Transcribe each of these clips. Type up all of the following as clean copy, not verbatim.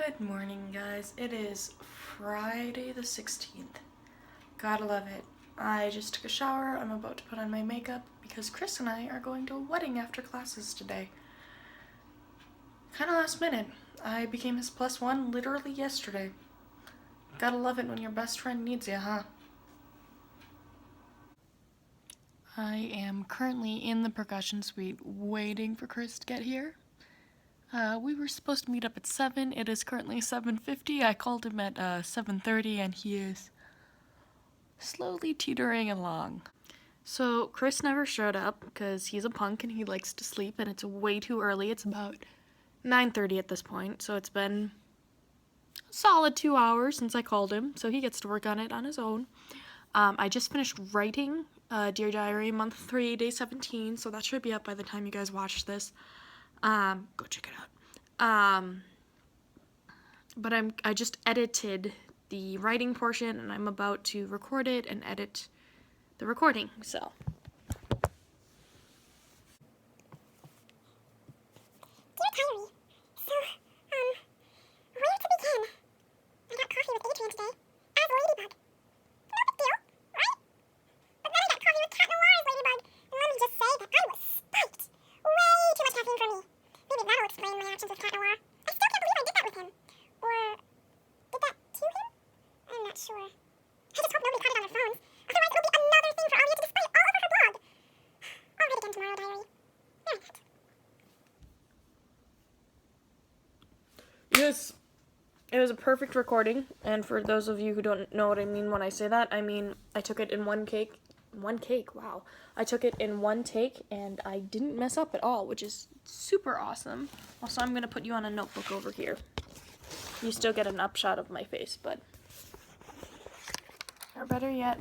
Good morning, guys. It is Friday the 16th. Gotta love it. I just took a shower. I'm about to put on my makeup because Chris and I are going to a wedding after classes today. Kinda last minute. I became his plus one literally yesterday. Gotta love it when your best friend needs you, huh? I am currently in the percussion suite waiting for Chris to get here. We were supposed to meet up at 7. It is currently 7:50. I called him at 7:30 and he is slowly teetering along. So Chris never showed up because he's a punk and he likes to sleep and it's way too early. It's about 9:30 at this point, so it's been a solid 2 hours since I called him, so he gets to work on it on his own. I just finished writing Dear Diary month 3, day 17, so that should be up by the time you guys watch this. Go check it out. But I just edited the writing portion and I'm about to record it and edit the recording, so. Dear Diary, where to begin? I got coffee with Adrian today, as Ladybug. No big deal, right? But then I got coffee with Cat Noir as Ladybug, and let me just say that I was spiked. Way too much caffeine for me. Maybe that'll explain my actions with Cat Noir. I still can't believe I did that with him. Or, did that to him? I'm not sure. I just hope nobody caught it on their phones. Otherwise it'll be another thing for Alia to display all over her blog. I'll write again tomorrow, Diary. Very good. Yes, it was a perfect recording, and for those of you who don't know what I mean when I say that, I mean I took it in one cake, wow. I took it in one take, and I didn't mess up at all, which is super awesome. Also, I'm going to put you on a notebook over here. You still get an upshot of my face, but, or better yet,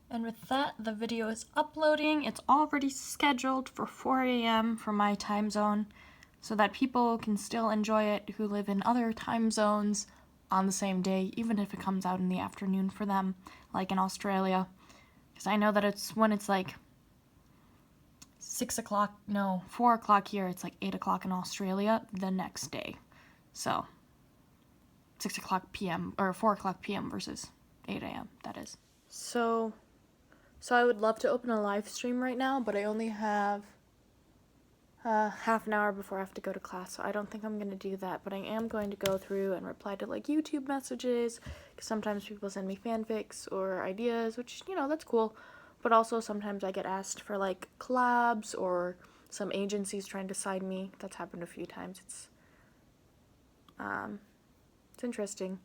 and with that, the video is uploading. It's already scheduled for 4 a.m. for my time zone so that people can still enjoy it who live in other time zones on the same day, even if it comes out in the afternoon for them, like in Australia. Because I know that it's when it's like 4 o'clock here, it's like 8 o'clock in Australia the next day. So 6 o'clock p.m. or 4 o'clock p.m. versus 8 a.m. that is. So I would love to open a live stream right now, but I only have half an hour before I have to go to class, so I don't think I'm going to do that, but I am going to go through and reply to like YouTube messages, because sometimes people send me fanfics or ideas, which, you know, that's cool, but also sometimes I get asked for like collabs or some agencies trying to sign me. That's happened a few times. It's interesting.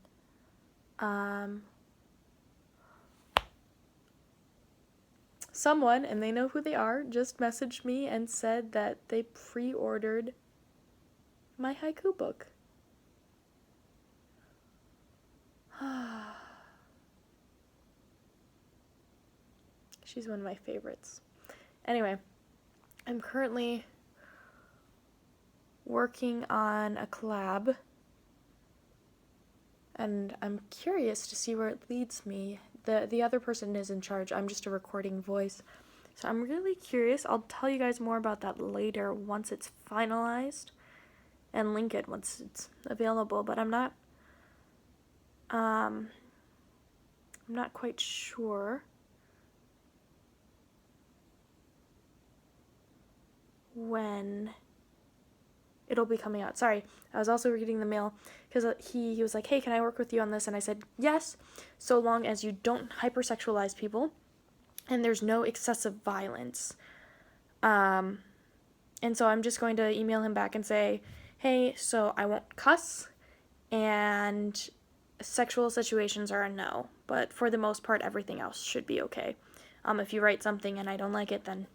Someone, and they know who they are, just messaged me and said that they pre-ordered my haiku book. She's one of my favorites. Anyway, I'm currently working on a collab, and I'm curious to see where it leads me. The other person is in charge. I'm just a recording voice. So I'm really curious. I'll tell you guys more about that later once it's finalized and link it once it's available, but I'm not quite sure when it'll be coming out. Sorry, I was also reading the mail because he was like, hey, can I work with you on this? And I said, yes, so long as you don't hypersexualize people and there's no excessive violence. And so I'm just going to email him back and say, hey, so I won't cuss and sexual situations are a no, but for the most part, everything else should be okay. If you write something and I don't like it, then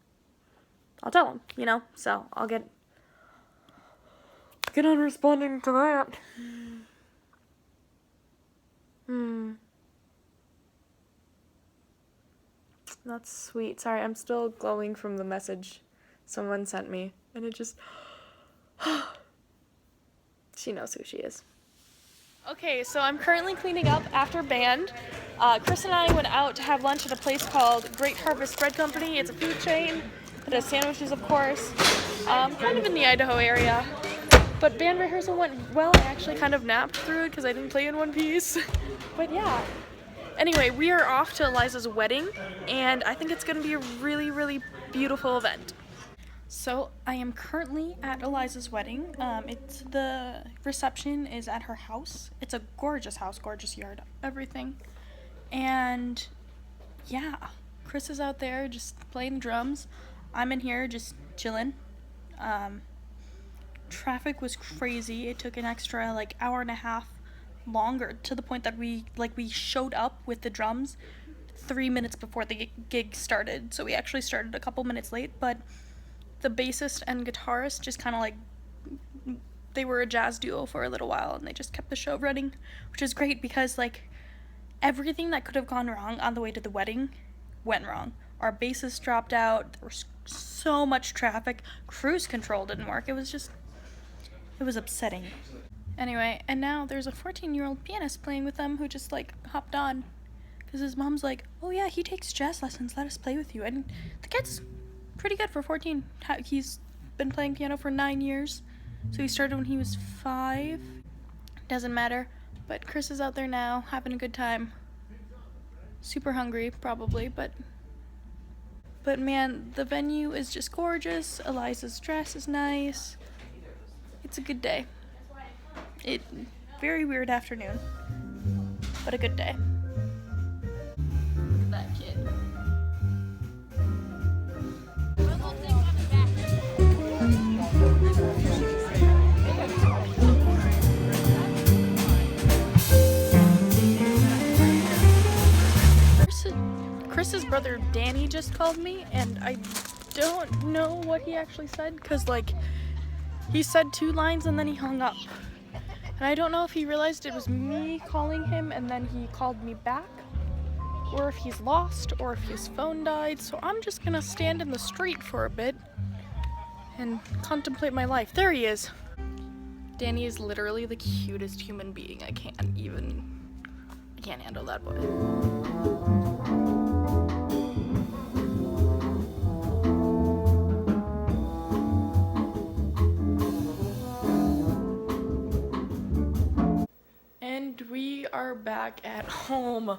I'll tell him, you know, so I'll get on responding to that. That's sweet. Sorry, I'm still glowing from the message someone sent me. And it just... She knows who she is. Okay, so I'm currently cleaning up after band. Chris and I went out to have lunch at a place called Great Harvest Bread Company. It's a food chain. It has sandwiches, of course. Kind of in the Idaho area. But band rehearsal went well. I actually kind of napped through it because I didn't play in one piece. But yeah. Anyway, we are off to Eliza's wedding, and I think it's going to be a really, really beautiful event. So I am currently at Eliza's wedding. It's the reception is at her house. It's a gorgeous house, gorgeous yard, everything. And yeah, Chris is out there just playing drums. I'm in here just chilling. Traffic was crazy. It took an extra like hour and a half longer, to the point that we showed up with the drums 3 minutes before the gig started. So we actually started a couple minutes late, but the bassist and guitarist just kind of like, they were a jazz duo for a little while, and they just kept the show running, which is great because like everything that could have gone wrong on the way to the wedding went wrong. Our bassist dropped out. There was so much traffic. Cruise control didn't work. It was upsetting. Anyway, and now there's a 14-year-old pianist playing with them who just like hopped on because his mom's like, oh yeah, he takes jazz lessons, let us play with you. And the kid's pretty good for 14. He's been playing piano for 9 years, so he started when he was 5. Doesn't matter. But Chris is out there now having a good time. Super hungry probably, but man, the venue is just gorgeous. Eliza's dress is nice. It's a good day. Very weird afternoon, but a good day. Look at that kid. Chris's brother Danny just called me, and I don't know what he actually said, because like he said 2 lines and then he hung up. And I don't know if he realized it was me calling him and then he called me back, or if he's lost, or if his phone died. So I'm just gonna stand in the street for a bit and contemplate my life. There he is. Danny is literally the cutest human being. I can't handle that boy. And we are back at home.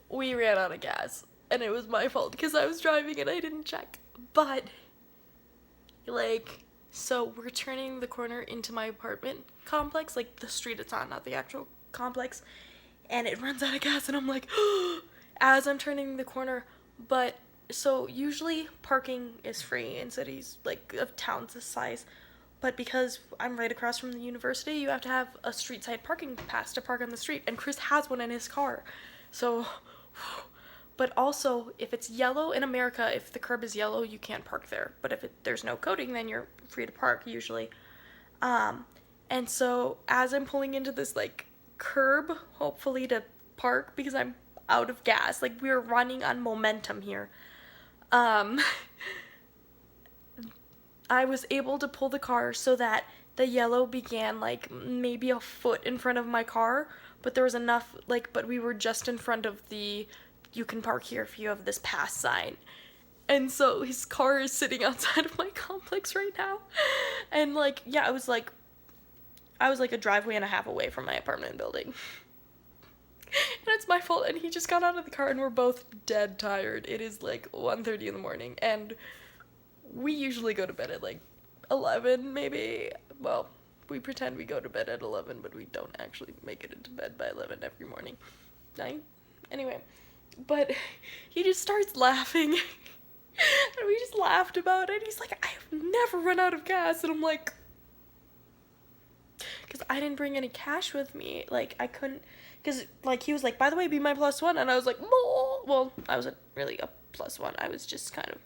We ran out of gas, and it was my fault because I was driving and I didn't check. But, like, so we're turning the corner into my apartment complex, like the street it's on, not the actual complex, and it runs out of gas, and I'm like, as I'm turning the corner. But, so usually parking is free in cities, like, of towns this size. But because I'm right across from the university, you have to have a street side parking pass to park on the street. And Chris has one in his car. So, but also, if it's yellow in America, if the curb is yellow, you can't park there. But if there's no coating, then you're free to park usually. And so as I'm pulling into this like curb, hopefully to park because I'm out of gas, like we're running on momentum here. I was able to pull the car so that the yellow began like maybe a foot in front of my car, but there was enough, like, but we were just in front of the you can park here if you have this pass sign. And so his car is sitting outside of my complex right now. And like, yeah, I was like a driveway and a half away from my apartment building. And it's my fault, and he just got out of the car and we're both dead tired. It is like 1:30 in the morning, and we usually go to bed at like 11 maybe. Well, we pretend we go to bed at 11, but we don't actually make it into bed by 11 every morning. 9? Anyway, but he just starts laughing. And we just laughed about it. He's like, I have never run out of gas. And I'm like, because I didn't bring any cash with me. Like, I couldn't, because like he was like, by the way, be my +1. And I was like, well, I wasn't really a +1. I was just kind of,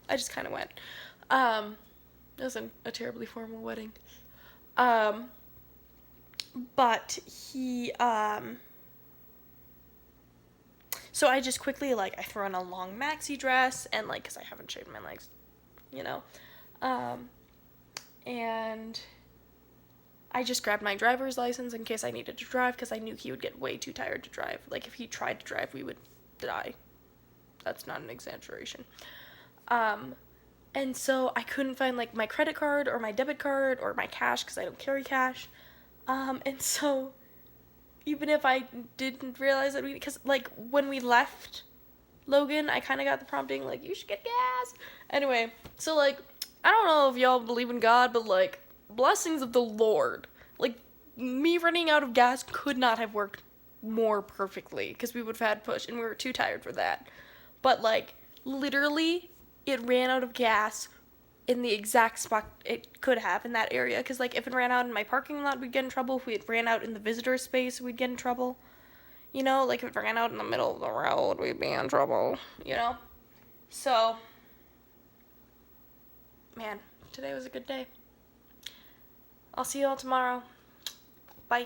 I just kind of went. It wasn't a terribly formal wedding. But he, So I just quickly, like, I throw on a long maxi dress, and, like, because I haven't shaved my legs, you know. And I just grabbed my driver's license in case I needed to drive, because I knew he would get way too tired to drive. Like, if he tried to drive, we would die. That's not an exaggeration. And so I couldn't find, like, my credit card or my debit card or my cash, because I don't carry cash. And so even if I didn't realize that because, like, when we left Logan, I kind of got the prompting, like, you should get gas. Anyway, so, like, I don't know if y'all believe in God, but, like, blessings of the Lord. Like, me running out of gas could not have worked more perfectly, because we would have had push, and we were too tired for that. But, like, literally, it ran out of gas in the exact spot it could have in that area. Because, like, if it ran out in my parking lot, we'd get in trouble. If it ran out in the visitor space, we'd get in trouble. You know, like, if it ran out in the middle of the road, we'd be in trouble, you know? So, man, today was a good day. I'll see you all tomorrow. Bye.